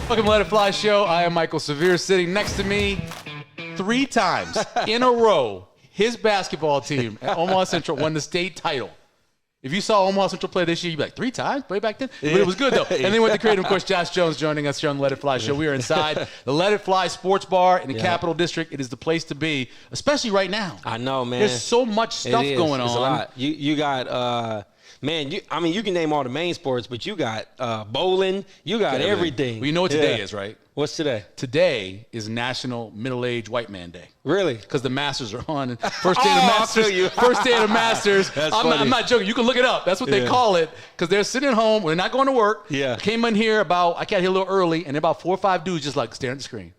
Welcome to Let It Fly Show. I am Michael Severe. Sitting next to me 3 times in a row, his basketball team at Omaha Central won the state title. If you saw Omaha Central play this year, you'd be like, 3 times? Play back then? But it was good, though. And then with the creative, of course, Josh Jones joining us here on the Let It Fly Show. We are inside the Let It Fly Sports Bar in the Capital District. It is the place to be, especially right now. I know, man. There's so much stuff going on. It's a lot. You got man, you can name all the main sports, but you got bowling. You got everything. Well, you know what today is, right? What's today? Today is National Middle-Aged White Man Day. Really? Because the Masters are on. And first day of the Masters. First day of the Masters. I'm not joking. You can look it up. That's what they call it. Because they're sitting at home. They're not going to work. Yeah. Came in here I got here a little early, and about 4 or 5 dudes just like staring at the screen.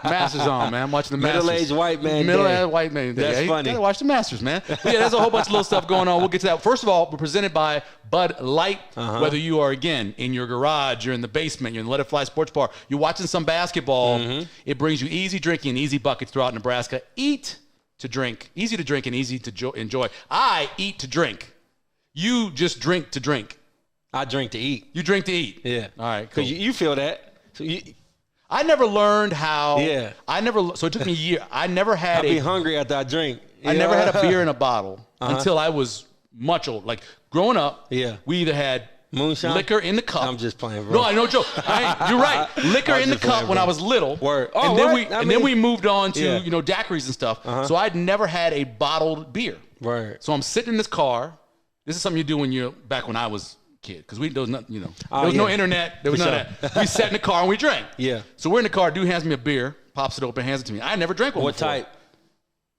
Masters on, man. I'm watching the Masters. Middle-aged white man. Middle-aged white man day. That's funny. You gotta watch the Masters, man. But yeah, there's a whole bunch of little stuff going on. We'll get to that. First of all, we're presented by Bud Light. Whether you are, again, in your garage, you're in the basement, you're in the Let It Fly Sports Bar, you're watching some basketball, it brings you easy drinking and easy buckets throughout Nebraska. Eat to drink. Easy to drink and easy to enjoy. I eat to drink. You just drink to drink. I drink to eat. You drink to eat. Yeah. All right, cool. Because you feel that. So I never learned how. Yeah. So it took me a year. I never had I'd be hungry after I drink. I never had a beer in a bottle until I was much older. Like growing up, we either had moonshine, liquor in the cup. I'm just playing, bro. No, I no joke. You're right. Liquor in the cup when I was little. Word. And then we moved on to daiquiris and stuff. So I'd never had a bottled beer. Word. So I'm sitting in this car. This is something you do back when I was a kid, because there was nothing, there was no internet. There was none of that. We sat in the car and we drank. Yeah. So we're in the car. Dude hands me a beer, pops it open, hands it to me. I never drank one What before. type?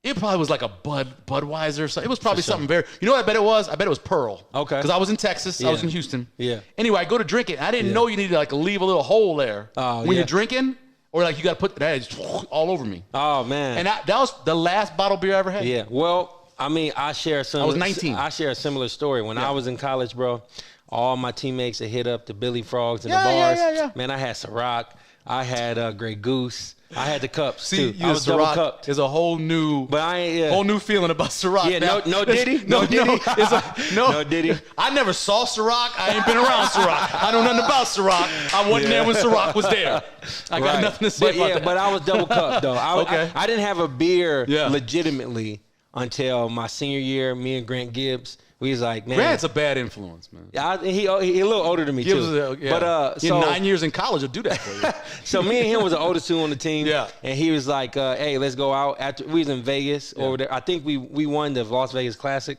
It probably was like a Budweiser. So it was probably something very. You know what I bet it was? I bet it was Pearl. Okay. Because I was in Texas. I was in Houston. Yeah. Anyway, I go to drink it. I didn't know you needed to like leave a little hole there when you're drinking, or like you got to put that all over me. Oh man. And that was the last bottle beer I ever had. Yeah. Well, I mean, I was 19. I share a similar story. When I was in college, bro, all my teammates had hit up the Billy Frogs in the bars. Yeah. Man, I had Ciroc. I had Grey Goose. I had the cups too. You I was double cupped. There's a whole new, whole new feeling about Ciroc. Yeah, now. no Diddy, no Diddy, no Diddy. I never saw Ciroc. I ain't been around Ciroc. I know nothing about Ciroc. I wasn't there when Ciroc was there. I got nothing to say about that. But I was double cupped though. I didn't have a beer legitimately until my senior year. Me and Grant Gibbs. We was like, man. Grant's a bad influence, man. He a little older than me, too. But, so 9 years in college will do that for you. So me and him was the oldest two on the team. Yeah. And he was like, hey, let's go out. After we was in Vegas over there. I think we won the Las Vegas Classic.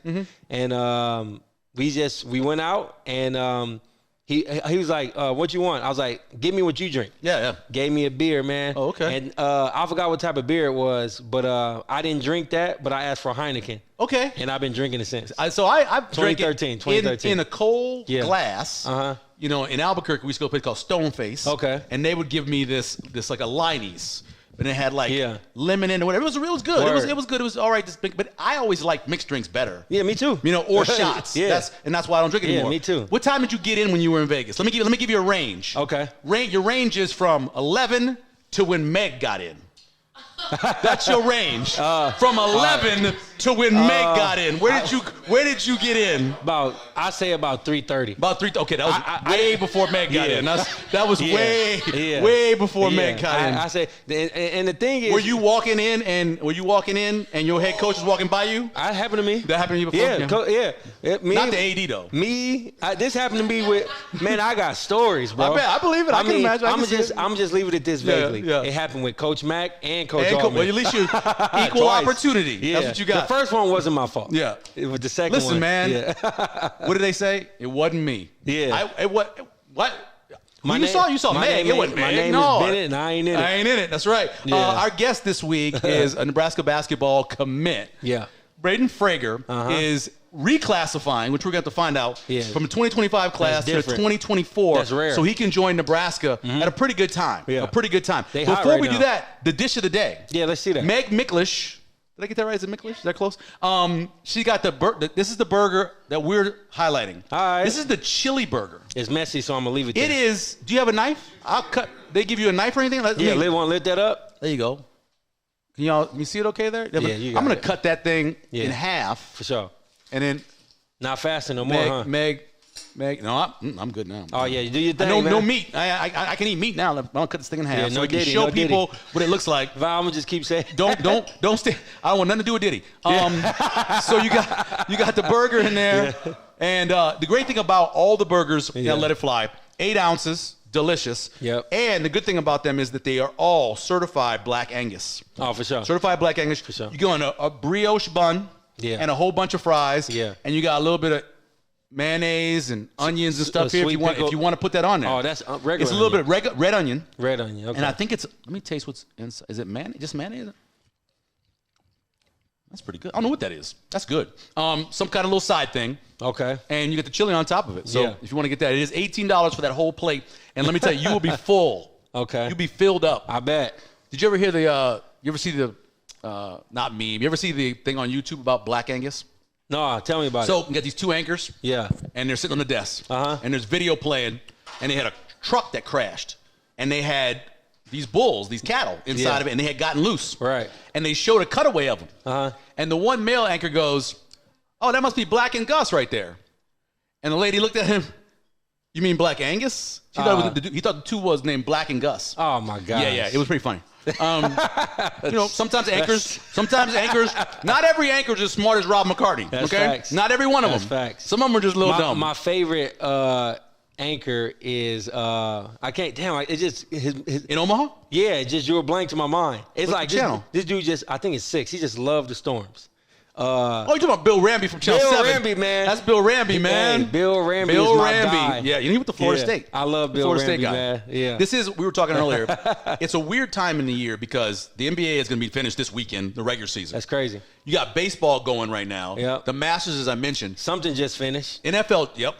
And we went out and he was like, what you want? I was like, give me what you drink. Yeah. Gave me a beer, man. Oh, okay. And I forgot what type of beer it was, but I didn't drink that, but I asked for a Heineken. Okay. And I've been drinking it since. So I've drank 2013. in a cold glass. In Albuquerque, we used to go to a place called Stoneface. Okay. And they would give me this like a Liney's. And it had like lemon in it or whatever. It was good. It was good. It was all right. But I always like mixed drinks better. Yeah, me too. Or shots. That's why I don't drink anymore. Yeah, me too. What time did you get in when you were in Vegas? Let me give you a range. Okay. Your range is from 11 to when Meg got in. That's your range. From 11 to when Meg got in. Where did you get in? I say about 3:30. About 3. Okay, that was way before Meg got in. That was way before Meg got in. I say, and the thing is, were you walking in and your head coach was walking by you? That happened to me. That happened to you before? Not the AD though. This happened to me with man. I got stories, bro. I believe it. I can imagine. I'm just leaving it this vaguely. Yeah. It happened with Coach Mack and Coach Altman. Well, at least you equal opportunity. Yeah. That's what you got. The first one wasn't my fault. Yeah. It was the second one. Listen, man. What did they say? It wasn't me. Yeah. What? You saw Meg. It wasn't Meg. My name is Bennett, and I ain't in it. That's right. Yeah. Our guest this week is a Nebraska basketball commit. Yeah. Braden Frager is reclassifying, which we're going to find out, from the 2025 class to the 2024. That's rare. So he can join Nebraska at a pretty good time. Yeah. A pretty good time. Before we do that, the dish of the day. Yeah, let's see that. Meg Miklish. Did I get that right? Is it Miklish? Is that close? She got this is the burger that we're highlighting. All right. This is the chili burger. It's messy, so I'm going to leave it there. It is. Do you have a knife? I'll cut. They give you a knife or anything? Want to lift that up? There you go. Can you see it okay there? Yeah, you got I'm going to cut that thing in half. For sure. And then not fasting no more, huh? Meg Meg, no, I'm good now. Oh yeah, you do your thing, No, man. no meat. I can eat meat now. I'll cut this thing in half. Yeah, so no I can Diddy, show no people Diddy. what it looks like. Val, I'm gonna just keep saying. Don't stay. I don't want nothing to do with Diddy. So you got the burger in there, and the great thing about all the burgers, Let It Fly, 8 ounces, delicious. Yep. And the good thing about them is that they are all certified Black Angus. Oh, for sure. Certified Black Angus. For sure. You go on a brioche bun, and a whole bunch of fries, and you got a little bit of mayonnaise and onions and stuff here if you want to put that on there. Oh, that's regular. It's a little bit of red onion. Red onion. Okay. And I think it's. Let me taste what's inside. Is it mayonnaise? Just mayonnaise? That's pretty good. I don't know what that is. That's good. Some kind of little side thing. Okay. And you get the chili on top of it. So if you want to get that, it is $18 for that whole plate. And let me tell you, you will be full. Okay. You'll be filled up. I bet. Did you ever hear you ever see the, not meme, you ever see the thing on YouTube about Black Angus? No, tell me about it. So you got these 2 anchors. Yeah. And they're sitting on the desk. And there's video playing. And they had a truck that crashed. And they had these bulls, these cattle inside of it. And they had gotten loose. Right. And they showed a cutaway of them. And the one male anchor goes, "Oh, that must be Black and Gus right there." And the lady looked at him. "You mean Black Angus?" He thought the 2 was named Black and Gus. Oh my God. Yeah. It was pretty funny. Sometimes anchors. Not every anchor is as smart as Rob McCartney. That's okay, facts. not every one of them. Facts. Some of them are just a little dumb. My favorite anchor is I can't. Damn, it's just his in Omaha. Yeah, it just drew a blank to my mind. It's What's like the channel? This dude just. I think it's 6. He just loved the storms. Oh, you're talking about Bill Ramby from Channel Bill 7. Ramby, man. That's Bill Ramby, man. Hey, Bill Ramby is my guy. Yeah, he with the Florida State. I love Bill Florida Ramby, State guy. man. Yeah. We were talking earlier. It's a weird time in the year because the NBA is going to be finished this weekend, the regular season. That's crazy. You got baseball going right now. Yep. The Masters, as I mentioned. Something just finished. NFL, yep.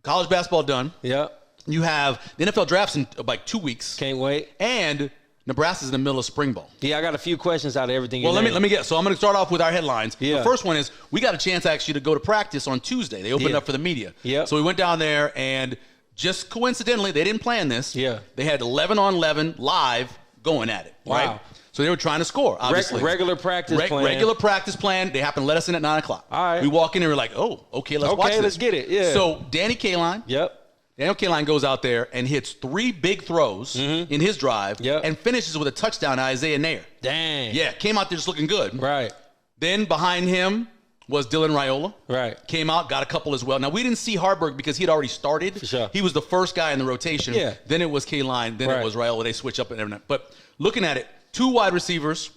College basketball done. Yep. You have the NFL drafts in like 2 weeks. Can't wait. And Nebraska's in the middle of spring ball. Yeah, I got a few questions out of everything. Well, let me get. So I'm going to start off with our headlines. Yeah. The first one is we got a chance actually to go to practice on Tuesday. They opened up for the media. Yep. So we went down there and just coincidentally, they didn't plan this. Yeah. They had 11 on 11 live going at it. Wow. Right? So they were trying to score, obviously. Regular practice plan. Regular practice plan. They happened to let us in at 9 o'clock. All right. We walk in and we're like, oh, okay, let's watch this. Okay, let's get it. Yeah. So Danny Kaline. Yep. Daniel Kaline goes out there and hits 3 big throws in his drive and finishes with a touchdown to Isaiah Nair. Dang. Yeah, came out there just looking good. Right. Then behind him was Dylan Raiola. Right. Came out, got a couple as well. Now, we didn't see Harburg because he had already started. For sure. He was the first guy in the rotation. Yeah. Then it was Kaline. Then it was Raiola. They switch up and everything. But looking at it, 2 wide receivers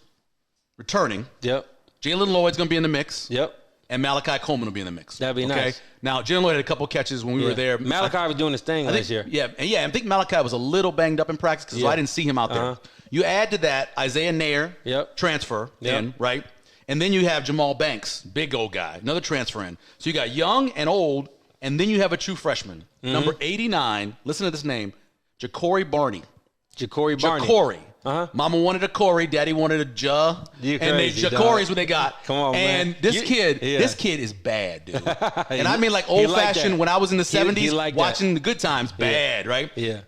returning. Yep. Jalen Lloyd's going to be in the mix. Yep. And Malachi Coleman will be in the mix. That'd be nice. Now, Jalen Lloyd had a couple catches when we were there. Malachi was doing his thing last year. Yeah, I think Malachi was a little banged up in practice because I didn't see him out there. You add to that Isaiah Nair transfer in, right? And then you have Jamal Banks, big old guy, another transfer in. So you got young and old, and then you have a true freshman, number 89. Listen to this name, Ja'Cory Barney. Ja'Cory Barney. Ja'Cory. Mama wanted a Corey, Daddy wanted a Ja, and they Ja'Cory's what they got. Come on, man. And this kid is bad, dude. And I mean like old-fashioned. When I was in the 70s, watching the good times, bad, right? Yeah.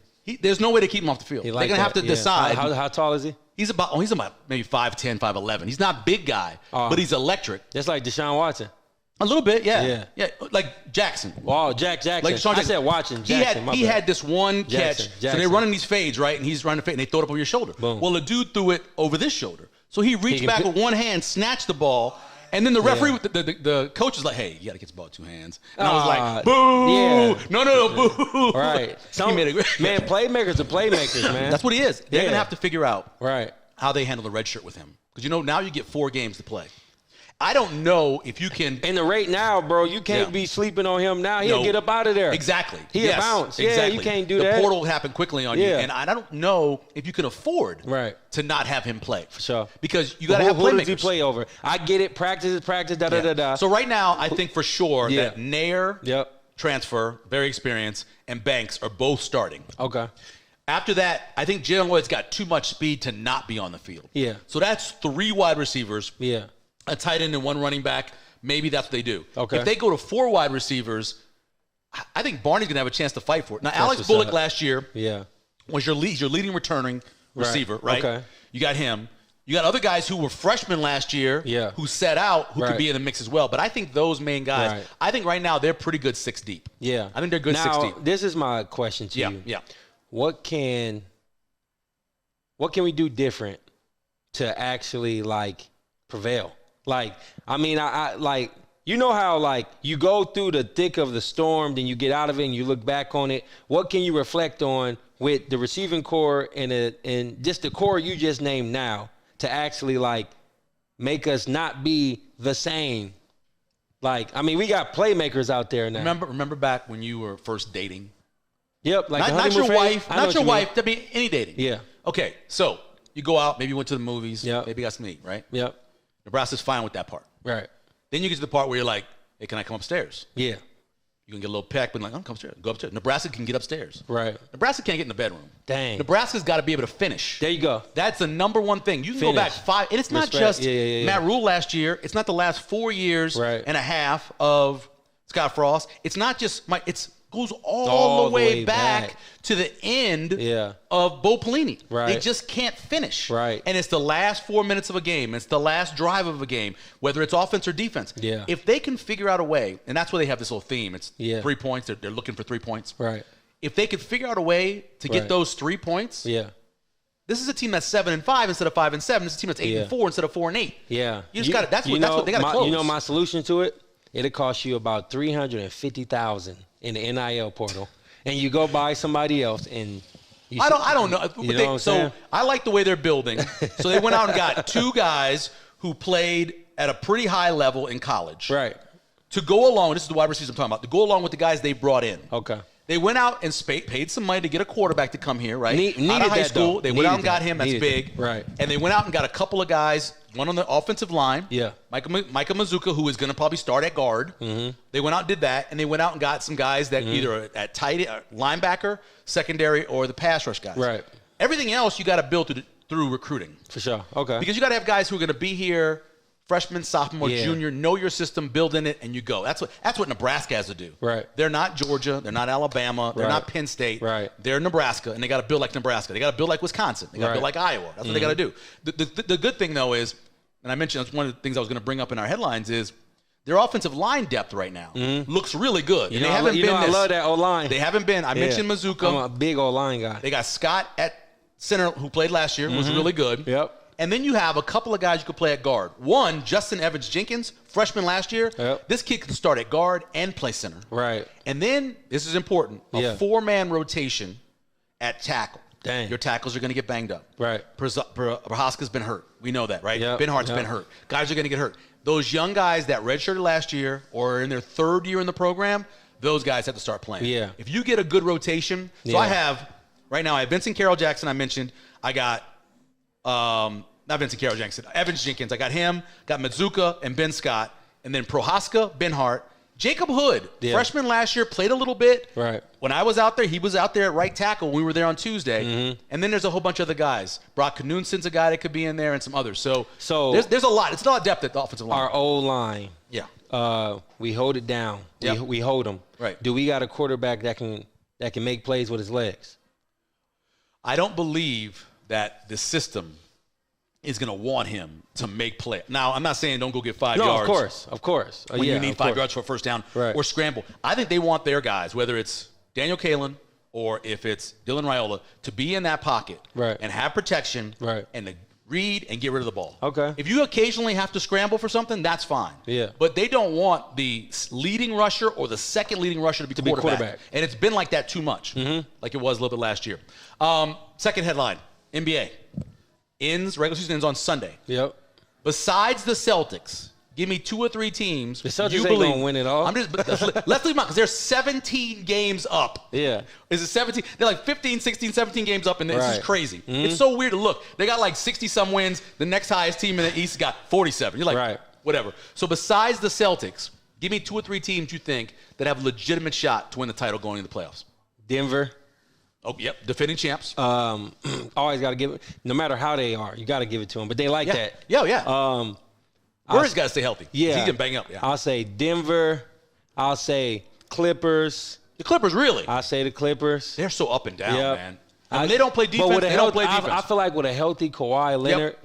There's no way to keep him off the field. They're gonna have to decide. How tall is he? He's about maybe 5'10", 5'11". He's not a big guy, but he's electric. That's like Deshaun Watson. A little bit, yeah, like Jackson. Wow, Jackson. Like Deshaun Jackson. I said Watson. Jackson. He had this one catch. So they're running these fades, right? And he's running a fade, and they throw it up over your shoulder. Boom. Well, the dude threw it over this shoulder. So he reached back with one hand, snatched the ball, and then the referee, the coach was like, "Hey, you got to get the ball with 2 hands." And I was like, "Boo! Yeah. No, boo!" Right. Man, playmakers are playmakers, man. That's what he is. They're gonna have to figure out how they handle the red shirt with him, because now you get 4 games to play. I don't know if you can. And the rate now, bro, you can't be sleeping on him now. He'll get up out of there. Exactly. He'll bounce. Exactly. Yeah, you can't do that. The portal will happen quickly on you. And I don't know if you can afford to not have him play. For sure. Because you got to have playmakers. Who does he play over? I get it. Practice, da-da-da-da. So right now, I think for sure that Nair, transfer, very experienced, and Banks are both starting. Okay. After that, I think Jalen Lloyd's got too much speed to not be on the field. Yeah. So that's 3 wide receivers. Yeah. A tight end and 1 running back. Maybe that's what they do. Okay. If they go to 4 wide receivers, I think Barney's going to have a chance to fight for it. Now, Alex Bullock last year was your leading returning receiver, right? Okay. You got him. You got other guys who were freshmen last year who set out who could be in the mix as well. But I think those main guys, I think right now they're pretty good 6 deep. Yeah. I think they're good 6 deep. Now, this is my question to you. Yeah. What can we do different to actually, like, prevail? Like, I mean, I like, you know how, like, you go through the thick of the storm, then you get out of it and you look back on it. What can you reflect on with the receiving core and just the core you just named now to actually, like, make us not be the same? Like, I mean, we got playmakers out there now. Remember back when you were first dating? Yep. Like not your wife. Not your wife. I mean, any dating. Yeah. Okay, so you go out, maybe you went to the movies, maybe got some to eat, right? Yep. Nebraska's fine with that part. Right. Then you get to the part where you're like, hey, can I come upstairs? Yeah. You can get a little peck, but like, come upstairs. Go upstairs. Nebraska can get upstairs. Right. Nebraska can't get in the bedroom. Dang. Nebraska's got to be able to finish. There you go. That's the number one thing. You can go back 5. And it's not just Matt Rule last year. It's not the last 4 years and a half of Scott Frost. It's not just it's goes all the way back to the end of Bo Pelini. Right. They just can't finish. Right. And it's the last 4 minutes of a game. It's the last drive of a game, whether it's offense or defense. Yeah. If they can figure out a way, and that's why they have this whole theme. It's 3 points. They're looking for 3 points. Right. If they could figure out a way to get those 3 points, this is a team that's 7-5 instead of 5-7. This is a team that's 8-4 instead of 4-8. Yeah. You just got that's what they got to close. You know my solution to it? It'll cost you about $350,000 in the NIL portal, and you go buy somebody else. And I don't know. You know what I'm saying? I like the way they're building. So they went out and got 2 guys who played at a pretty high level in college. Right. To go along, this is the wide receivers I'm talking about. To go along with the guys they brought in. Okay. They went out and paid some money to get a quarterback to come here, right? Needed out of high that, school. though. They went out and got him. That's big. Right. And they went out and got a couple of guys, one on the offensive line. Yeah. Micah Mazuka, who is going to probably start at guard. Mm-hmm. They went out and did that, and they went out and got some guys that either at tight linebacker, secondary, or the pass rush guys. Right. Everything else you got to build through recruiting. For sure. Okay. Because you got to have guys who are going to be here, freshman, sophomore, junior, know your system, build in it, and you go. That's what Nebraska has to do. Right. They're not Georgia. They're not Alabama. They're not Penn State. Right. They're Nebraska, and they got to build like Nebraska. They got to build like Wisconsin. They got to build like Iowa. That's what they got to do. The good thing, though, is, and I mentioned that's one of the things I was going to bring up in our headlines, is their offensive line depth right now looks really good. You know, I love that O-line. They haven't been. I mentioned Mazuka. I'm a big O-line guy. They got Scott at center, who played last year, was really good. Yep. And then you have a couple of guys you could play at guard. One, Justin Evans-Jenkins, freshman last year. Yep. This kid can start at guard and play center. Right. And then, this is important, a 4-man rotation at tackle. Dang. Your tackles are going to get banged up. Right. Prohaska's been hurt. We know that, right? Yep. Ben Hart's been hurt. Guys are going to get hurt. Those young guys that redshirted last year or in their 3rd year in the program, those guys have to start playing. Yeah. If you get a good rotation, so I have, right now, I have Vincent Carroll Jackson, I mentioned. I got not Vincent Carroll Jackson, Evans Jenkins. I got him, got Mazuka and Ben Scott, and then Prohaska, Ben Hart, Jacob Hood, freshman last year, played a little bit. Right. When I was out there, he was out there at right tackle when we were there on Tuesday. And then there's a whole bunch of other guys. Brock Knudson's a guy that could be in there, and some others. So there's a lot. It's a lot of depth at the offensive line. Our O-line. Yeah. We hold it down. Yep. We hold them. Right. Do we got a quarterback that can make plays with his legs? I don't believe that the system is going to want him to make play. Now, I'm not saying don't go get 5 yards. Of course. When you need 5 yards for a first down or scramble. I think they want their guys, whether it's Daniel Kalen or if it's Dylan Raiola, to be in that pocket and have protection and to read and get rid of the ball. Okay. If you occasionally have to scramble for something, that's fine. Yeah. But they don't want the leading rusher or the second leading rusher to be quarterback. And it's been like that too much, like it was a little bit last year. Second headline, NBA. Regular season ends on Sunday. Yep. Besides the Celtics, give me 2 or 3 teams. The Celtics ain't gonna win it all. Let's leave them out because they're 17 games up. Yeah. Is it 17? They're like 15, 16, 17 games up, and this is crazy. It's so weird to look. They got like 60-some wins. The next highest team in the East got 47. You're like, whatever. So besides the Celtics, give me 2 or 3 teams you think that have a legitimate shot to win the title going into the playoffs. Denver. Oh, yep, defending champs. Always got to give it, no matter how they are, you got to give it to them. But they like that. Yeah. Murray's got to stay healthy. Yeah. He's getting banged up. Yeah. I'll say Denver. I'll say Clippers. The Clippers, really? I'll say the Clippers. They're so up and down, man. I mean, they don't play defense. They don't play defense. I feel like with a healthy Kawhi Leonard,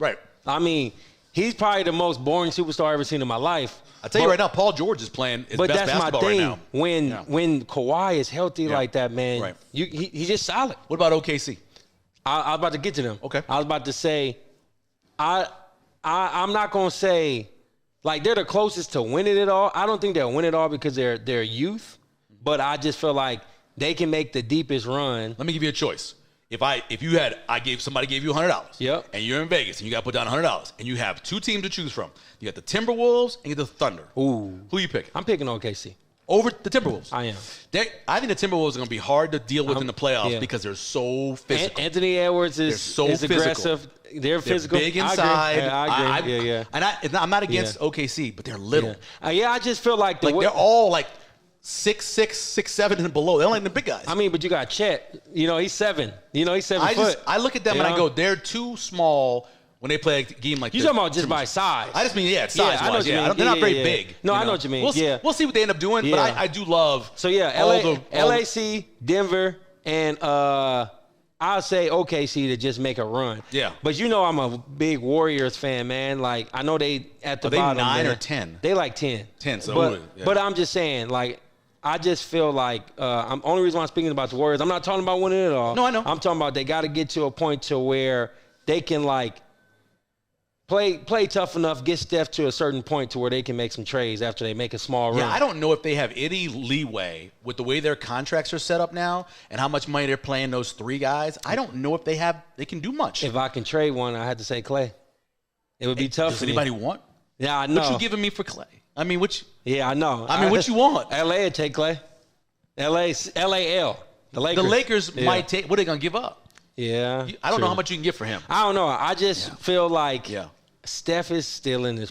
I mean, he's probably the most boring superstar I've ever seen in my life. I tell you right now, Paul George is playing his best basketball right now. When Kawhi is healthy like that, man, he's just solid. What about OKC? I was about to get to them. Okay. I was about to say, I'm not gonna say like they're the closest to winning it all. I don't think they'll win it all because they're youth, but I just feel like they can make the deepest run. Let me give you a choice. Somebody gave you $100. Yep. And you're in Vegas and you got to put down $100 and you have two teams to choose from. You got the Timberwolves and you got the Thunder. Ooh. Who you picking? I'm picking OKC. Over the Timberwolves. I am. I think the Timberwolves are going to be hard to deal with in the playoffs because they're so physical. Anthony Edwards is aggressive. They're physical. Big inside. I agree. Yeah. And I'm not against OKC, but they're little. I just feel like they're all like 6'6", 6'7", and below. They're like the big guys. I mean, but you got Chet. He's 7. He's 7 foot. I look at them and I go, they're too small when they play a game like this. You're talking about just by size. I just mean, size-wise. I know what you mean. They're not very big. No, I know what you mean. We'll see what they end up doing, but I do love LAC, Denver, and I'll say OKC to just make a run. Yeah. But I'm a big Warriors fan, man. Like, I know they at the bottom. Are they 9 or 10? They like 10. 10, so but I'm just saying, like, I just feel like only reason why I'm speaking about the Warriors, I'm not talking about winning it all. No, I know. I'm talking about they got to get to a point to where they can, like, play tough enough, get Steph to a certain point to where they can make some trades after they make a small run. Yeah, I don't know if they have any leeway with the way their contracts are set up now and how much money they're paying those three guys. I don't know if they can do much. If I can trade one, I had to say Clay. It would be tough. Does anybody want? Yeah, I know. What you giving me for Clay? I mean, yeah, I know. I mean, what you want? LA would take Clay. LAL. The Lakers. The Lakers might take. What are they gonna give up? Yeah. I don't know how much you can get for him. I don't know. I just feel like Steph is still in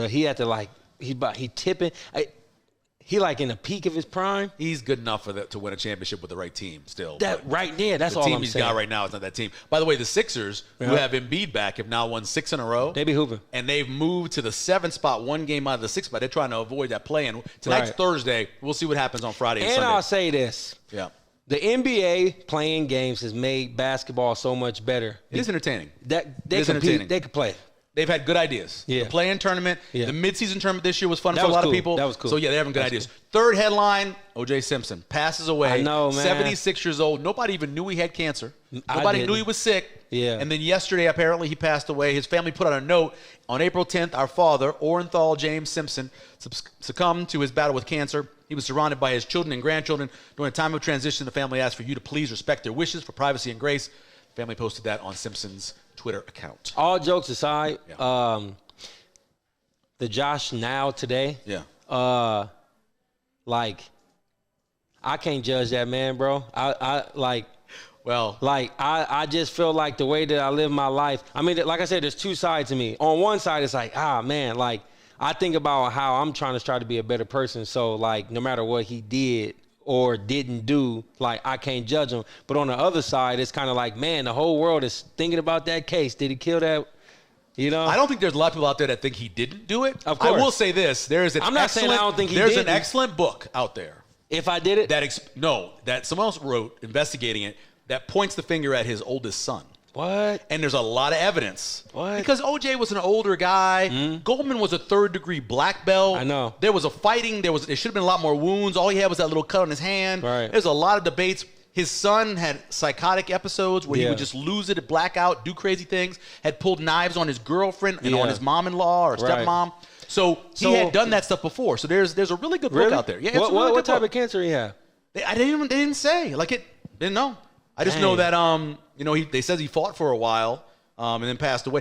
he had to like he tipping. He like in the peak of his prime. He's good enough to win a championship with the right team still. That right there. That's all I'm saying. The team he's got right now is not that team. By the way, the Sixers, who have Embiid back, have now won 6 in a row. They be hooping. And they've moved to the 7th spot, one game out of the 6th spot. They're trying to avoid that play-in. Tonight's Thursday. We'll see what happens on Friday and Sunday. I'll say this. Yeah. The NBA playing games has made basketball so much better. It is entertaining. They compete. They can play. They've had good ideas. Yeah. The play-in tournament, the midseason tournament this year was fun for a lot of people. That was cool. So, they're having good ideas. Cool. Third headline, O.J. Simpson passes away. I know, man. 76 years old. Nobody even knew he had cancer. Nobody knew he was sick. Yeah. And then yesterday, apparently, he passed away. His family put out a note. On April 10th, our father, Orenthal James Simpson, succumbed to his battle with cancer. He was surrounded by his children and grandchildren. During a time of transition, the family asked for you to please respect their wishes for privacy and grace. The family posted that on Simpson's Twitter account. All jokes aside, the Josh now today, like, I can't judge that man, bro. I just feel like the way that I live my life. I mean, like I said, there's two sides to me. On one side, it's like, man, like, I think about how I'm trying to be a better person. So, like, no matter what he did or didn't do, like, I can't judge him. But on the other side, it's kind of like, man, the whole world is thinking about that case. Did he kill that? I don't think there's a lot of people out there that think he didn't do it. Of course. I will say this. I'm not saying I don't think he did. There's an excellent book out there. If I did it? That someone else wrote, investigating it, that points the finger at his oldest son. What? And there's a lot of evidence. What? Because OJ was an older guy. Mm-hmm. Goldman was a third-degree black belt. I know. There was a fighting. There should have been a lot more wounds. All he had was that little cut on his hand. Right. There's a lot of debates. His son had psychotic episodes where he would just lose it, black out, do crazy things, had pulled knives on his girlfriend and on his mom-in-law or stepmom. So he had done that stuff before. So there's a really good book out there. Yeah, it's what type of cancer he had? They didn't say. Didn't know. I just know that they says he fought for a while and then passed away.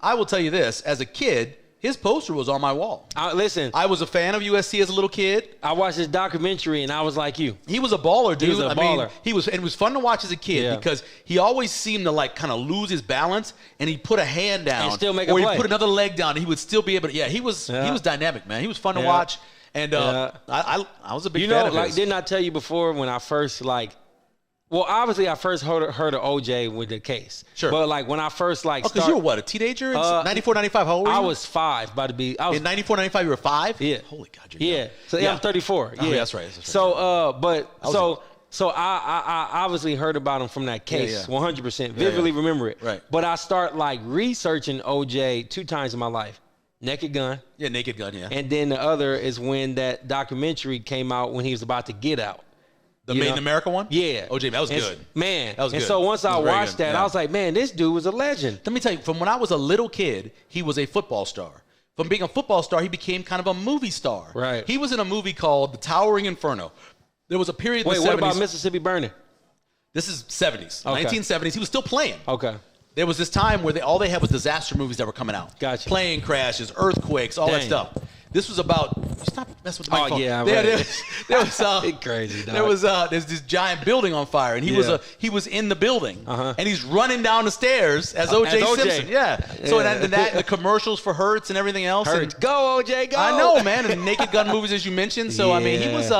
I will tell you this, as a kid, his poster was on my wall. Listen. I was a fan of USC as a little kid. I watched his documentary and I was like you. He was a baller, dude. He was a baller. It was fun to watch as a kid because he always seemed to kind of lose his balance and he'd put a hand down and still make a play. Or he'd put another leg down and he would still be able to. He was dynamic, man. He was fun to watch. And I was a big fan of his. Didn't I tell you before when I first well, obviously, I first heard of OJ with the case. Sure. But, when I first, because you were what, a teenager in 94, 95? How old were you? I was 5, about to be. In 94, 95, you were 5? Yeah. Holy God, you're young. So, I'm 34. Yeah. Oh, that's right. So, So I obviously heard about him from that case, 100%. Vividly remember it. Right. But I start like researching OJ 2 times in my life. Naked Gun. Yeah, Naked Gun, yeah. And then the other is when that documentary came out when he was about to get out. The Made in America one? Yeah. OJ, that was good. Man. That was good. And so once I watched that, yeah. I was like, man, this dude was a legend. Let me tell you, from when I was a little kid, he was a football star. From being a football star, he became kind of a movie star. Right. He was in a movie called The Towering Inferno. There was a period in the 70s. Wait, what about Mississippi Burning? This is 70s, Okay. 1970s. He was still playing. Okay. There was this time where all they had was disaster movies that were coming out. Gotcha. Plane crashes, earthquakes, all that Dang. stuff. This was about. Stop messing with the microphone. Oh yeah, there was crazy. Dog. There was there's this giant building on fire, and he was in the building, and he's running down the stairs as O.J. Simpson. Yeah. So and the commercials for Hertz and everything else. Hertz. And, go O.J. Go. I know, man. And Naked Gun movies, as you mentioned. So I mean, he was.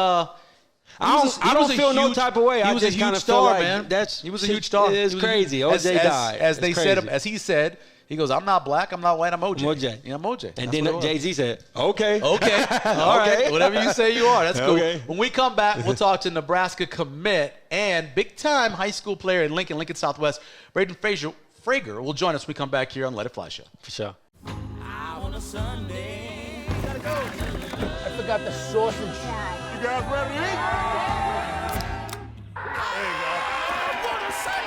I don't feel no type of way. He was a huge star, man. He was a huge star. It's crazy. OJ died. As he said, he goes, I'm not black, I'm not white, I'm OJ. I'm OJ. Yeah, I'm OJ. And then Jay-Z said, okay. Okay. All right. Whatever you say you are. That's cool. Okay. When we come back, we'll talk to Nebraska commit and big-time high school player in Lincoln Southwest, Braden Frager will join us when we come back here on Let It Fly Show. For sure. On a Sunday. Gotta go. I forgot the sausage. You guys ready to eat? There you go. On a Sunday.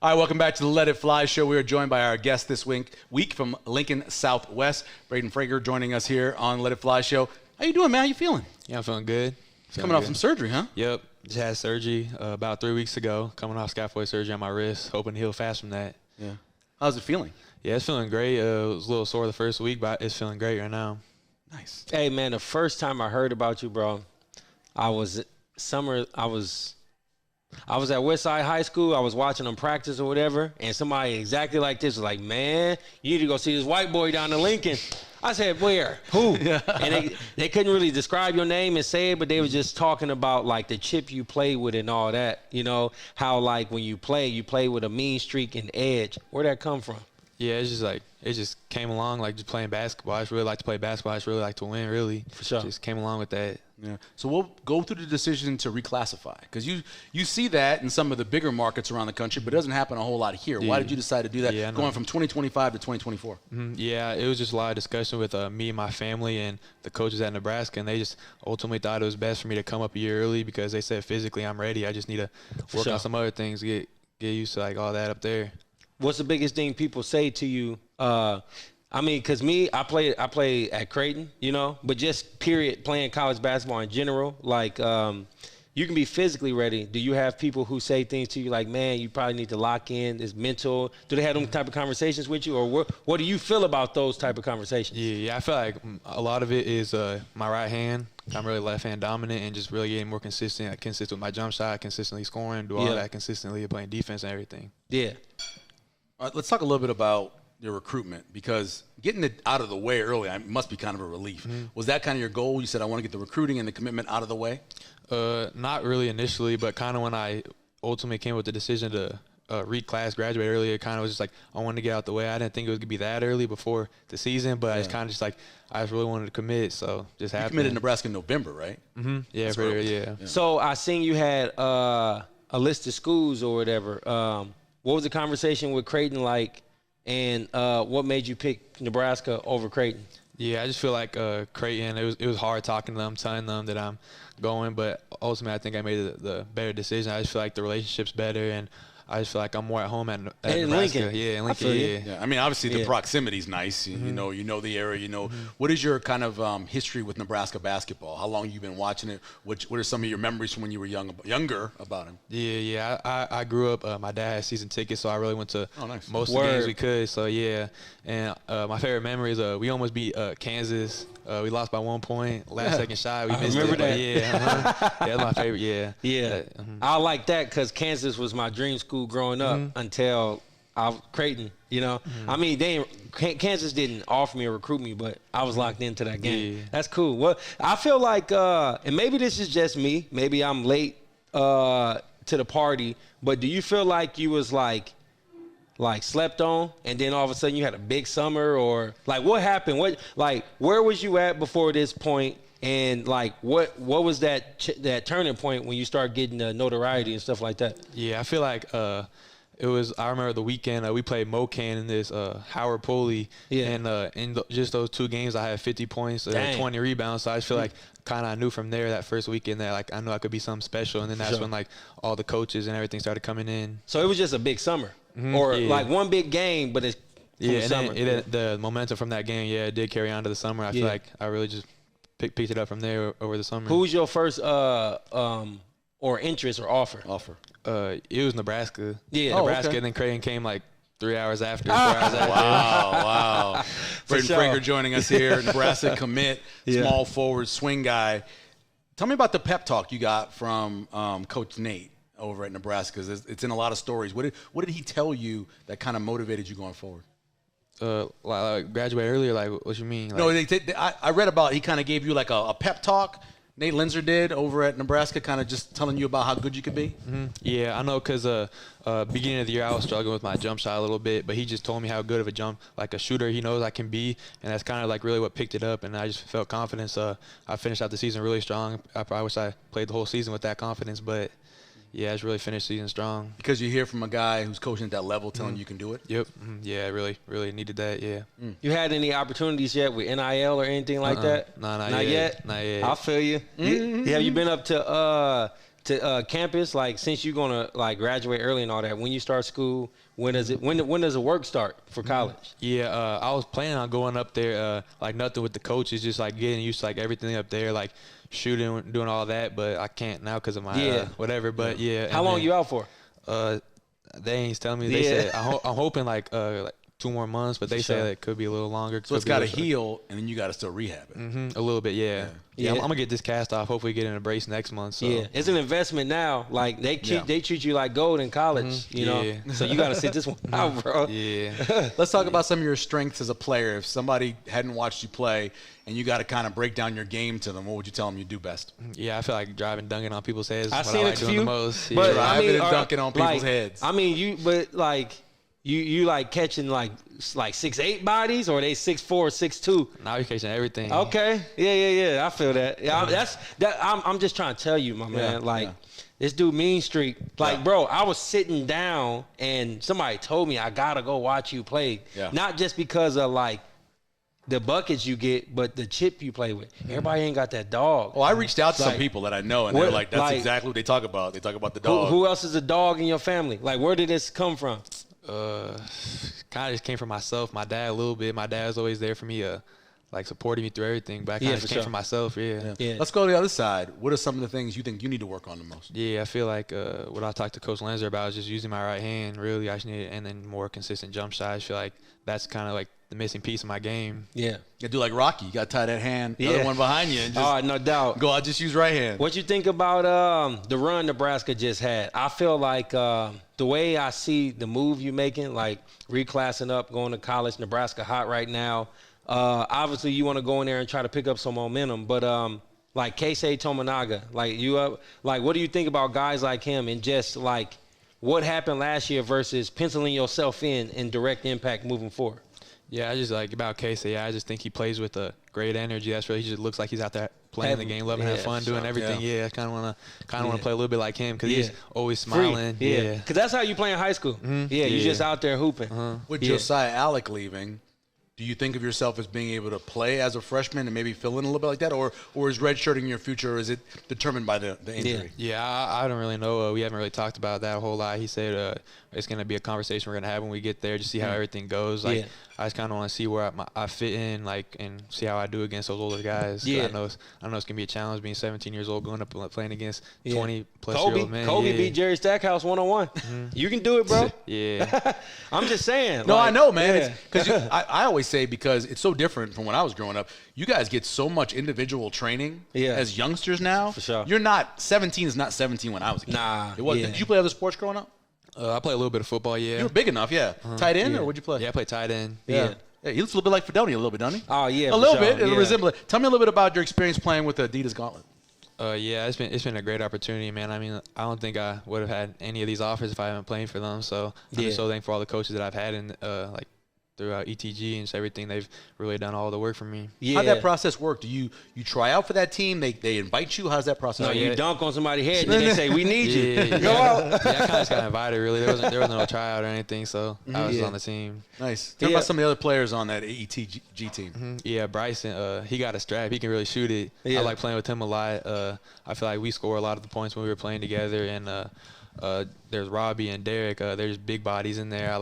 All right, welcome back to the Let It Fly Show. We are joined by our guest this week from Lincoln Southwest, Braden Frager, joining us here on Let It Fly Show. How you doing, man? How you feeling? Yeah, I'm feeling good. Coming off some surgery, huh? Yep. Just had surgery about 3 weeks ago. Coming off scaphoid surgery on my wrist. Hoping to heal fast from that. Yeah. How's it feeling? Yeah, it's feeling great. It was a little sore the first week, but it's feeling great right now. Nice. Hey, man, the first time I heard about you, bro, I was at Westside High School. I was watching them practice or whatever, and somebody exactly like this was like, man, you need to go see this white boy down in Lincoln. I said, where? Who? And they couldn't really describe your name and say it, but they were just talking about, like, the chip you play with and all that. You know, how, like, when you play with a mean streak and edge. Where'd that come from? Yeah, it's just like it just came along like just playing basketball. I just really like to play basketball. I just really like to win, really. For sure. Just came along with that. Yeah. So we'll go through the decision to reclassify because you see that in some of the bigger markets around the country, but it doesn't happen a whole lot here. Why did you decide to do that going from 2025 to 2024? Yeah, it was just a lot of discussion with me and my family and the coaches at Nebraska, and they just ultimately thought it was best for me to come up a year early because they said physically I'm ready. I just need to work on some other things, get used to like all that up there. What's the biggest thing people say to you? I mean, because I play at Creighton, you know, but just period playing college basketball in general, like you can be physically ready. Do you have people who say things to you like, man, you probably need to lock in, it's mental? Do they have them type of conversations with you? Or what do you feel about those type of conversations? Yeah, I feel like a lot of it is my right hand. I'm really left hand dominant and just really getting more consistent. Consistent with my jump shot, consistently scoring, do all that consistently, playing defense and everything. Yeah. All right, let's talk a little bit about your recruitment because getting it out of the way early must be kind of a relief. Was that kind of your goal? You said, I want to get the recruiting and the commitment out of the way? Not really initially, but kind of when I ultimately came with the decision to graduate early, it kind of was just like I wanted to get out the way. I didn't think it was going to be that early before the season, but I was kind of just like I just really wanted to commit, so just happened. You committed to Nebraska in November, right? Yeah, yeah. So I seen you had a list of schools or whatever. What was the conversation with Creighton like, and what made you pick Nebraska over Creighton? Yeah, I just feel like Creighton, it was hard talking to them, telling them that I'm going, but ultimately I think I made the better decision. I just feel like the relationship's better, and I just feel like I'm more at home at Nebraska. Lincoln. Yeah, in Lincoln, Yeah, I mean, obviously the proximity's nice. You know the area. You know, what is your kind of history with Nebraska basketball? How long you been watching it? What are some of your memories from when you were younger about him? Yeah. I grew up. My dad had season tickets, so I really went to most of the games we could. So yeah, and my favorite memory is we almost beat Kansas. We lost by 1 point. Last second shot, we missed remember it. that. Yeah, that's my favorite. Yeah. I like that because Kansas was my dream school growing up until Creighton. You know, I mean, Kansas didn't offer me or recruit me, but I was locked into that game. Yeah. That's cool. Well, I feel like, and maybe this is just me. Maybe I'm late to the party, but do you feel like you was like slept on, and then all of a sudden you had a big summer, or like what happened? Where was you at before this point, And like, what was that turning point when you start getting the notoriety and stuff like that? Yeah, I feel like it was. I remember the weekend we played Mocan in this Howard Poly, and just those 2 games I had 50 points, 20 rebounds. So I just feel like kind of I knew from there that first weekend that like I knew I could be something special, and then that's when like all the coaches and everything started coming in. So it was just a big summer, or like one big game, but it's from the summer. The momentum from that game, it did carry on to the summer. I feel like I really just picked it up from there over the summer. Who was your first or interest or offer? It was Nebraska. Yeah, Nebraska, and then Creighton came like 3 hours after. 4 hours after. Wow. Braden Frager joining us here. Nebraska commit, small forward, swing guy. Tell me about the pep talk you got from Coach Nate over at Nebraska. It's in a lot of stories. What did he tell you that kind of motivated you going forward? Like graduate earlier, like what you mean? Like, no, I read about he kind of gave you like a pep talk. Nate Linzer did over at Nebraska, kind of just telling you about how good you could be. Yeah, I know, because beginning of the year I was struggling with my jump shot a little bit, but he just told me how good of a shooter he knows I can be, and that's kind of like really what picked it up, and I just felt confidence. I finished out the season really strong. I probably wish I played the whole season with that confidence, but yeah, I just really finished the season strong. Because you hear from a guy who's coaching at that level telling you can do it? Yep. Yeah, I really needed that, yeah. You had any opportunities yet with NIL or anything like that? No, not yet. Not yet. I feel you. Have you been up to campus, like, since you're going to like graduate early and all that? When you start school, when does the work start for college? Yeah, I was planning on going up there, like nothing with the coaches, just like getting used to like everything up there, like shooting, doing all that, but I can't now because of my whatever. But how long you out for? They ain't telling me. They said I'm hoping like 2 more months, but they say it could be a little longer. So it's got to heal, and then you got to still rehab it. A little bit, yeah. I'm gonna get this cast off. Hopefully, get in a brace next month. So. Yeah, it's an investment now. Like they treat you like gold in college, you know. So you got to sit this one out, bro. Yeah. Let's talk about some of your strengths as a player. If somebody hadn't watched you play, and you got to kind of break down your game to them, what would you tell them you do best? Yeah, I feel like driving, dunking on people's heads. I've seen what I like a doing few, the most. but driving and dunking on people's heads. I mean, you like catching like 6'8" bodies, or are they 6'4", 6'2"? Now you're catching everything. Okay, yeah. I feel that. Yeah, I'm just trying to tell you, my man. This dude Mean Streak. Like, bro, I was sitting down and somebody told me I gotta go watch you play. Yeah. Not just because of like the buckets you get, but the chip you play with. Everybody ain't got that dog. Well, I reached out to some people that I know, and they're like, that's exactly what they talk about. They talk about the dog. Who else is a dog in your family? Like, where did this come from? Kind of just came from myself. My dad a little bit. My dad was always there for me, like supporting me through everything. But I kind of just came from myself. Yeah. Let's go to the other side. What are some of the things you think you need to work on the most? Yeah, I feel like what I talked to Coach Lanzer about is just using my right hand. Really, I just need and then more consistent jump shots. I feel like that's kind of like the missing piece of my game. Yeah. You do like Rocky. You got to tie that hand, the other one behind you, and just no doubt. Go out, just use right hand. What you think about the run Nebraska just had? I feel like the way I see the move you making, like reclassing up, going to college, Nebraska hot right now. Obviously, you want to go in there and try to pick up some momentum, but like Keisei Tominaga, like what do you think about guys like him and just like what happened last year versus penciling yourself in direct impact moving forward? Yeah, I just like about Casey. I just think he plays with a great energy. That's really, he just looks like he's out there playing the game, loving, having fun, doing everything. Yeah, I kind of want to play a little bit like him because he's always smiling. Free. Yeah, because that's how you play in high school. Yeah, you're just out there hooping. With Josiah Alec leaving, do you think of yourself as being able to play as a freshman and maybe fill in a little bit like that, or is redshirting your future? Or is it determined by the injury? Yeah, I don't really know. We haven't really talked about that a whole lot. He said it's going to be a conversation we're going to have when we get there, just see how everything goes. Like I just kind of want to see where I fit in, like, and see how I do against those older guys. I know it's going to be a challenge being 17 years old, going up and playing against 20-plus-year-old men. Kobe beat Jerry Stackhouse 1-on-1. You can do it, bro. I'm just saying. No, I know, man. Because I always say, because it's so different from when I was growing up, you guys get so much individual training as youngsters now. For sure. You're not – 17 is not 17 when I was a kid. Nah. It wasn't. Did you play other sports growing up? I play a little bit of football, You were big enough, Tight end, or what'd you play? Yeah, I play tight end. Yeah, he looks a little bit like Fidoni, a little bit, doesn't he? Oh, yeah, a little bit. It'll resemble it. Tell me a little bit about your experience playing with the Adidas Gauntlet. It's been a great opportunity, man. I mean, I don't think I would have had any of these offers if I haven't played for them. So I'm just so thankful for all the coaches that I've had in through ETG and just everything. They've really done all the work for me. Yeah. How'd that process work? Do you try out for that team? They invite you? How does that process No, work? you dunk on somebody's head and then they say, we need you. Yeah, Go out. I kind of just got invited. Really, there wasn't no tryout or anything, so I was Yeah. on the team. Nice. Tell me about some of the other players on that ETG team. Yeah, Bryson, he got a strap. He can really shoot it. Yeah. I like playing with him a lot. I feel like we score a lot of the points when we were playing together. And there's Robbie and Derek. There's big bodies in there. I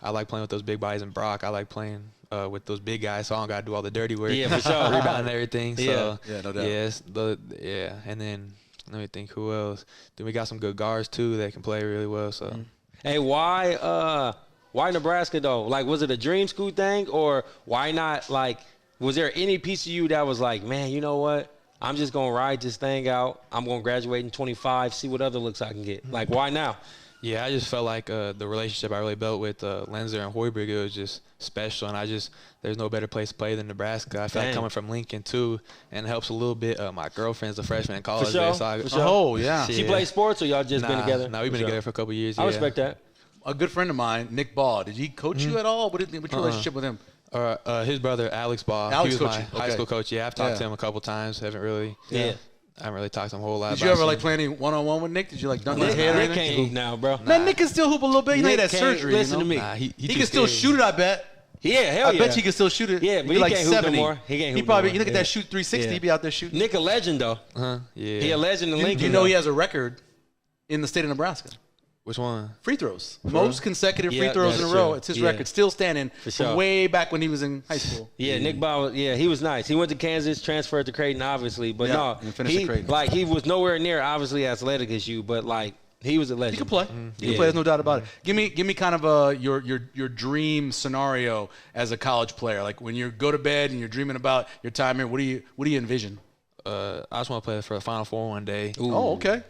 like playing with those big bodies. And Brock, I like playing with those big guys, so I don't got to do all the dirty work. Yeah, for sure. Rebound and everything. So, Yeah, no doubt. Yeah. And then let me think who else. Then we got some good guards, too, that can play really well. So. Hey, why Nebraska, though? Like, was it a dream school thing, or why not, like, was there any piece of you that was like, man, you know what? I'm just going to ride this thing out. I'm going to graduate in 25, see what other looks I can get. Like, why now? Yeah, I just felt like the relationship I really built with Lenzer and Hoiberg, it was just special. And there's no better place to play than Nebraska. I feel like coming from Lincoln, too, and it helps a little bit. My girlfriend's a freshman in college. For sure. There, so For sure. Oh, yeah. She played sports, or y'all just been together? No, we've been together for a couple of years. I Yeah. respect that. A good friend of mine, Nick Ball, did he coach you at all? What's your relationship with him? His brother, Alex Ball. Alex he was coached my you. high Okay. school coach. Yeah, I've talked to him a couple times. I haven't really talked to him a whole lot. Did you ever like play any one-on-one with Nick? Did you like dunk his head or Nick anything? can't hoop now, bro. Man, Nick can still hoop a little bit. He Nick made that can't surgery. listen you know? to me. Nah, he He too can still scared. shoot it, I bet. Yeah, hell I yeah. bet you can still shoot it. Yeah, but Be he like can't hoop no 70. more. He can't hoop no probably, more. you look at Yeah. that shoot 360, Yeah. he'd be out there shooting. Nick a legend, though. Yeah. He a legend in Lincoln. You know though. he has a record in the state of Nebraska. Which one? Free throws. Most consecutive free Yeah, throws in a that's row. true. It's his Yeah. record. Still standing sure. from way back when he was in high school. Yeah, Nick Ball. Yeah, he was nice. He went to Kansas, transferred to Creighton, obviously, but Yeah, no, and finished at Creighton. he was nowhere near obviously athletic as you, but like he was a legend. He can play. He can play. There's no doubt about it. Give me kind of your dream scenario as a college player. Like when you go to bed and you're dreaming about your time here. What do you envision? I just want to play for the Final Four one day. Ooh. Oh, okay.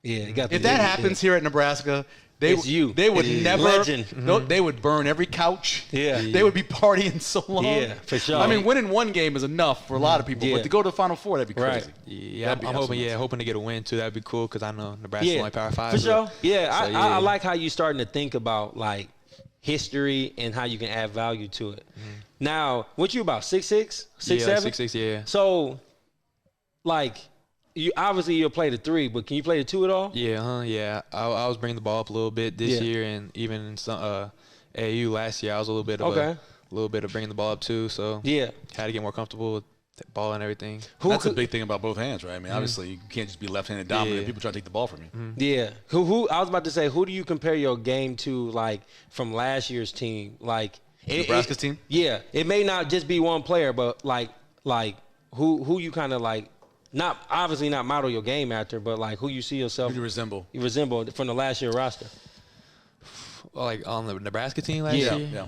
Yeah, he got If that happens here at Nebraska, they It's you. they would It's never. legend. No, they would burn every couch. Yeah. They would be partying so long. Yeah, for sure. I mean, winning one game is enough for a lot of people, Yeah. but to go to the Final Four, that'd be Right. crazy. Yeah, That'd be I'm hoping. absolutely Yeah, hoping to get a win too. That'd be cool because I know Nebraska's Yeah, only Power 5. for sure. Yeah, So, I like how you starting to think about like history and how you can add value to it. Now, what you about 6'6", 6'7"? 6'6", yeah. So, like, you obviously you'll play the 3, but can you play the 2 at all? Yeah, yeah. I was bringing the ball up a little bit this year, and even in some AAU last year, I was a little bit of bringing the ball up too. So Yeah. had to get more comfortable with the ball and everything. That's a big thing about both hands, right? I mean, obviously, you can't just be left-handed dominant. Yeah. People try to take the ball from you. Yeah. Who I was about to say, who do you compare your game to, like, from last year's team? Like Nebraska's team? Yeah. It may not just be one player, but like who you kind of like, not obviously not model your game after, but like who you see yourself Who do you resemble? from the last year roster. Like on the Nebraska team last Yeah, year. yeah.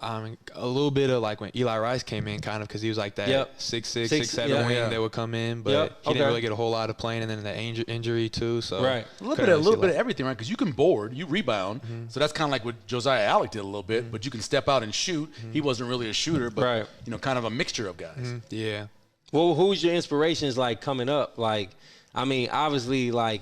I mean, a little bit of like when Eli Rice came in, kind of because he was like that Yep. 6'6", 6'7" yeah. wing Yeah. that would come in, but Yep, he didn't okay. really get a whole lot of playing, and then the injury too. So Right. A little bit of everything, right? Because you can board, you rebound. So that's kind of like what Josiah Alec did a little bit, but you can step out and shoot. He wasn't really a shooter, but, Right. kind of a mixture of guys. Yeah. Well, who's your inspirations like coming up? Like, I mean, obviously, like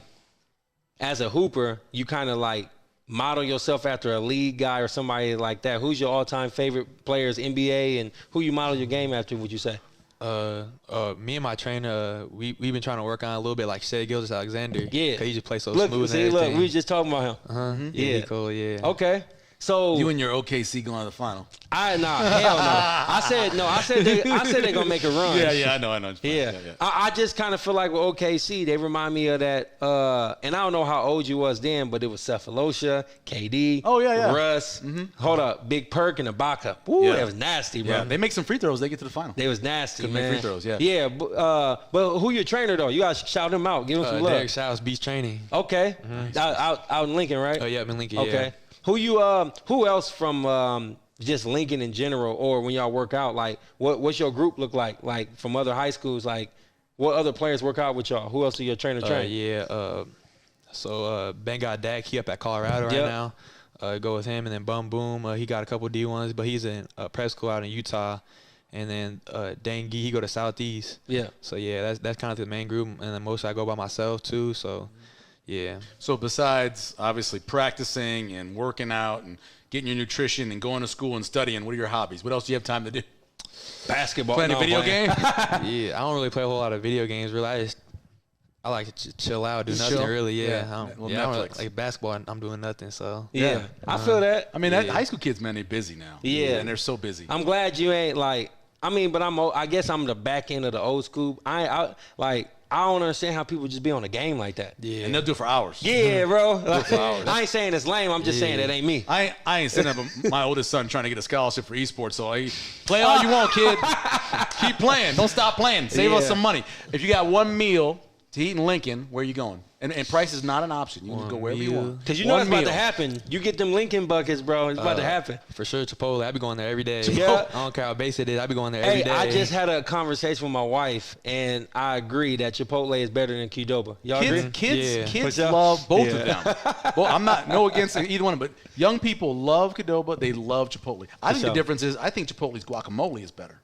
as a hooper, you kind of like model yourself after a league guy or somebody like that. Who's your all-time favorite players, NBA, and who you model your game after, would you say? Me and my trainer, we've been trying to work on a little bit like Shea Gilgeous-Alexander. Yeah. 'Cause he just plays so Look, smooth see, and look, everything. we was just talking about him. Yeah, Yeah. he cool, yeah. Okay. So You and your OKC going to the final. hell no. I said they're gonna make a run. I know. Yeah. I just kind of feel like with OKC, they remind me of that. And I don't know how old you was then, but it was Cephalosha, KD, Oh, yeah. Russ. Hold up, Big Perk and Ibaka. Ooh, Yeah. that was nasty, bro. Yeah, they make some free throws. They get to the final. They was nasty, Could make man. free throws, yeah. Yeah, but who your trainer though? You gotta shout him out. Give him some love. Derek Show's Beach Training. Okay, out in Lincoln, right? Oh, yeah, I'm in Lincoln, Okay. yeah. Who else from just Lincoln in general, or when y'all work out, like what's your group look like? Like from other high schools, like what other players work out with y'all? Who else are your trainer train? So Ben got Dak. He up at Colorado right Yep. now. Go with him, and then Bum Boom. He got a couple D1s, but he's in prep school out in Utah. And then Dane Gee, he go to Southeast. Yeah. So yeah, that's kind of the main group, and then mostly I go by myself too. So Yeah. So besides obviously practicing and working out and getting your nutrition and going to school and studying, what are your hobbies? What else do you have time to do? Basketball. Playing a video game? Yeah, I don't really play a whole lot of video games. Really, I like to chill out, do nothing chill? really. Yeah, Yeah. I don't, Well, I don't Netflix. like basketball. I'm doing nothing. So Yeah, I feel that. I mean, high school kids, man, they're busy now. Yeah. And they're so busy. I'm glad you ain't like. I mean, but I guess I'm the back end of the old school. I don't understand how people just be on a game like that. yeah, And they'll do it for hours. Yeah, bro. Like, hours. I ain't saying it's lame. I'm just saying that ain't me. I ain't sitting up my oldest son trying to get a scholarship for esports, so play all you want, kid. Keep playing. Don't stop playing. Save us Yeah. some money. If you got one meal to eat in Lincoln, where you going? And price is not an option. You can just go wherever you meal. want. Because you know One it's about to meal. happen. You get them Lincoln buckets, bro. It's about to happen. for sure Chipotle. I be going there every day. Yeah. I don't care how base it is. I be going there every Hey, day. I just had a conversation with my wife, and I agree that Chipotle is better than Kidoba. Y'all agree? Kids Yeah. kids For sure. love both Yeah. of them. Well, I'm not against either one, but young people love Kidoba. They love Chipotle. I think sure. the difference is I think Chipotle's guacamole is better.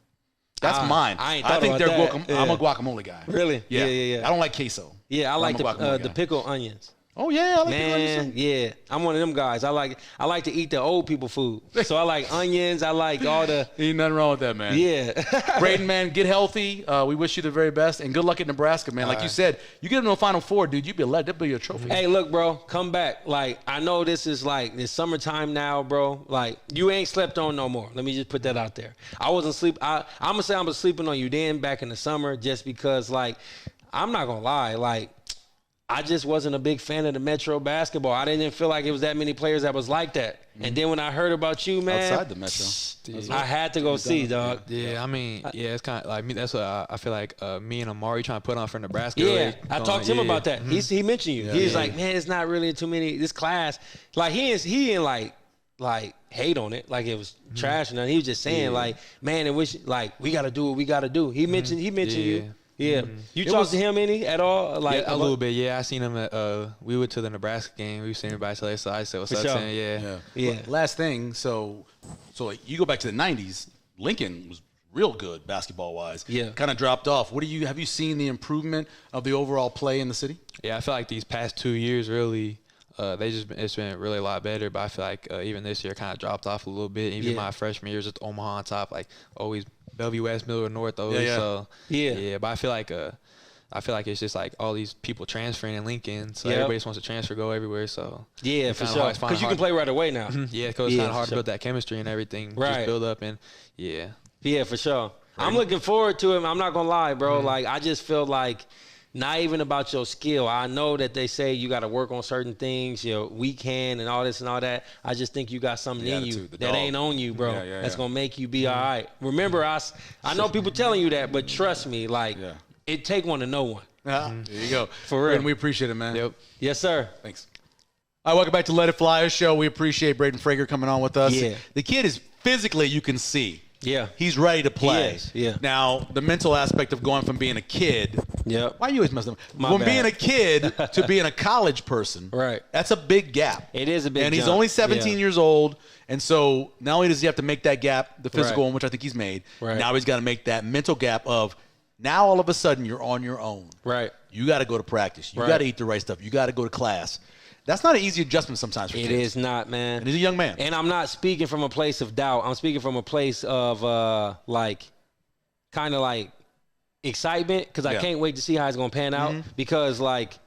That's mine. I ain't thought think about they're that. I'm a Yeah. guacamole guy. Really? Yeah. Yeah. I don't like queso. Yeah, I like I'm a guacamole the guy. pickled onions. Oh yeah, I like the Man, onions too. yeah, I'm one of them guys. I like to eat the old people food. So I like onions. I like all the Ain't nothing wrong with that, man. yeah. Braden, man, get healthy. We wish you the very best, and good luck at Nebraska, man. Like you said, you get into a Final Four, dude. You'd be led. That'd be your trophy. Hey, look, bro, come back. Like, I know this is like this summertime now, bro. Like, you ain't slept on no more. Let me just put that out there. I wasn't sleep. I'm gonna say I was sleeping on you then back in the summer, just because, like, I'm not gonna lie, like, I just wasn't a big fan of the Metro basketball. I didn't feel like it was that many players that was like that. And then when I heard about you, man, Outside the Metro. I had to go see, dog. Yeah, I mean, yeah, it's kind of like me. That's what I feel like. Me and Amari trying to put on for Nebraska. Yeah, really I going, talked to him yeah. about that. He mentioned you. He's like, man, it's not really too many. This class, like he didn't like hate on it, like it was trash or nothing. He was just saying like, man, it wish like we got to do what we got to do. He mentioned you. Yeah, you talked to him at all? Like Yeah, a little bit. Yeah, I seen him at. We went to the Nebraska game. We seen everybody today, so I said, "What's For up, sure. Sam?" Yeah. Yeah. Last thing, so like, you go back to the '90s. Lincoln was real good basketball wise. Yeah. Kind of dropped off. Have you seen the improvement of the overall play in the city? Yeah, I feel like these past 2 years really, it's been really a lot better. But I feel like even this year kind of dropped off a little bit. Even my freshman year was at Omaha on top, like always Bellevue West, Middle, North always. Yeah. So Yeah. But I feel like it's just like all these people transferring in Lincoln, so Yep. everybody just wants to transfer, go everywhere. So Yeah, it's for kinda sure. hard- it's kinda Because you can hard- play right away now. Yeah, because it's Yeah, kind of hard for to sure. build that chemistry and everything. Right. Just build up and yeah. Yeah, for sure. I'm looking forward to him. I'm not gonna lie, bro. Like I just feel like not even about your skill. I know that they say you got to work on certain things, your weak hand and all this and all that. I just think you got something The in you attitude, the that dog. ain't on you, bro. Yeah, That's yeah. gonna make you be all right. Remember, I know people telling you that, but trust me, like Yeah. it take one to know one. There you go. For real. Braden, we appreciate it, man. Yep. Yes, sir. Thanks. All right, welcome back to Let It Fly show. We appreciate Braden Frager coming on with us. Yeah. The kid is physically, you can see. Yeah. He's ready to play. He is, yeah. Now, the mental aspect of going from being a kid. Yep. Why are you always messing up? My From bad. being a kid to being a college person. Right. That's a big gap. It is a big And he's jump. only 17 Yeah. years old. And so not only does he have to make that gap, the physical Right. one, which I think he's made, Right. now he's got to make that mental gap of now all of a sudden you're on your own. Right. You got to go to practice. You Right. got to eat the right stuff. You got to go to class. That's not an easy adjustment sometimes for It kids. is not, man. And he's a young man. And I'm not speaking from a place of doubt. I'm speaking from a place of kind of like excitement because I Yeah. can't wait to see how it's gonna pan out. Because like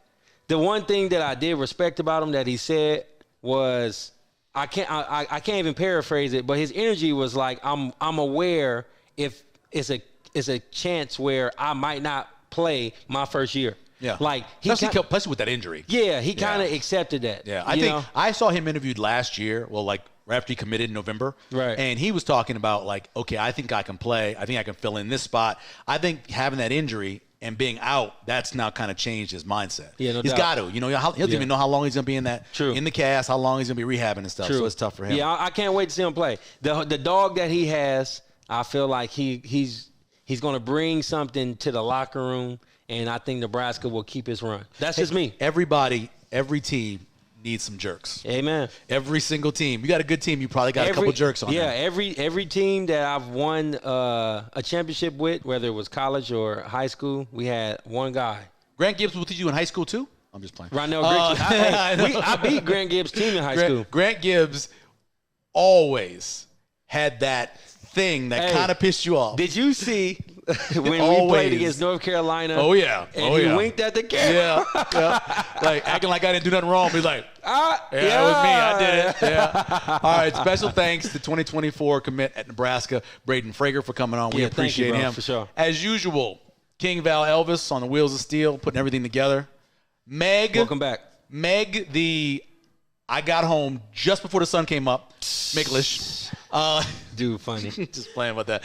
the one thing that I did respect about him that he said was I can't even paraphrase it, but his energy was like I'm aware if it's a chance where I might not play my first year. Yeah. Like especially with that injury. yeah, he kind of Yeah. accepted that. Yeah, I you think know? I saw him interviewed last year. Well, like right after he committed in November, Right. And he was talking about like, okay, I think I can play. I think I can fill in this spot. I think having that injury and being out, that's now kind of changed his mindset. Yeah, no he's doubt. got to. You know, he doesn't even know how long he's gonna be in that True. in the cast, how long he's gonna be rehabbing and stuff. True. So it's tough for him. Yeah, I can't wait to see him play. The dog that he has, I feel like he's going to bring something to the locker room, and I think Nebraska will keep his run. That's just me. Everybody, every team needs some jerks. Amen. Every single team. You got a good team, you probably got a couple jerks on Yeah, there. every team that I've won a championship with, whether it was college or high school, we had one guy. Grant Gibbs was with you in high school too? I'm just playing. Ronell Grigsby. I beat Grant Gibbs' team in high school. Grant Gibbs always had that thing that kind of pissed you off. Did you see when we played against North Carolina? Oh, yeah. And he winked at the camera. Yeah. Like, acting like I didn't do nothing wrong. He's like, yeah, it was me. I did it. Yeah. All right. Special thanks to 2024 commit at Nebraska, Braden Frager, for coming on. We appreciate him. For sure. As usual, King Val Elvis on the Wheels of Steel, putting everything together. Meg. Welcome back. Meg, I got home just before the sun came up. Micklish. Dude, funny. Just playing with that.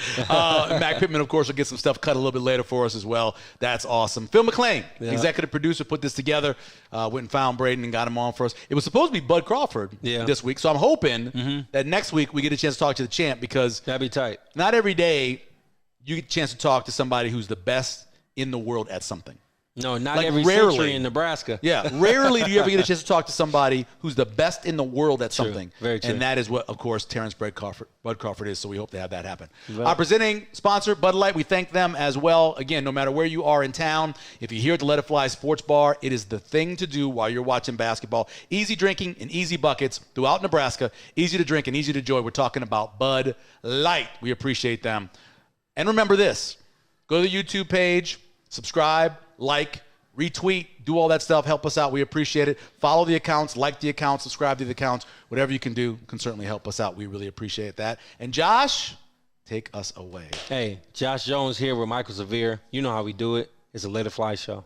Mac Pittman, of course, will get some stuff cut a little bit later for us as well. That's awesome. Phil McClain, executive producer, put this together. Went and found Braden and got him on for us. It was supposed to be Bud Crawford this week, so I'm hoping that next week we get a chance to talk to the champ, because that'd be tight. Not every day you get a chance to talk to somebody who's the best in the world at something. No, not like every century in Nebraska. Yeah, rarely do you ever get a chance to talk to somebody who's the best in the world at something. Very true. And that is what, of course, Terrence Bud Crawford is, so we hope to have that happen. Our presenting sponsor, Bud Light, we thank them as well. Again, no matter where you are in town, if you're here at the Let It Fly Sports Bar, it is the thing to do while you're watching basketball. Easy drinking and easy buckets throughout Nebraska. Easy to drink and easy to enjoy. We're talking about Bud Light. We appreciate them. And remember this. Go to the YouTube page, subscribe, like, retweet, do all that stuff. Help us out. We appreciate it. Follow the accounts, like the accounts, subscribe to the accounts. Whatever you can do can certainly help us out. We really appreciate that. And Josh, take us away. Hey, Josh Jones here with Michael Severe. You know how we do it. It's a Let It Fly show.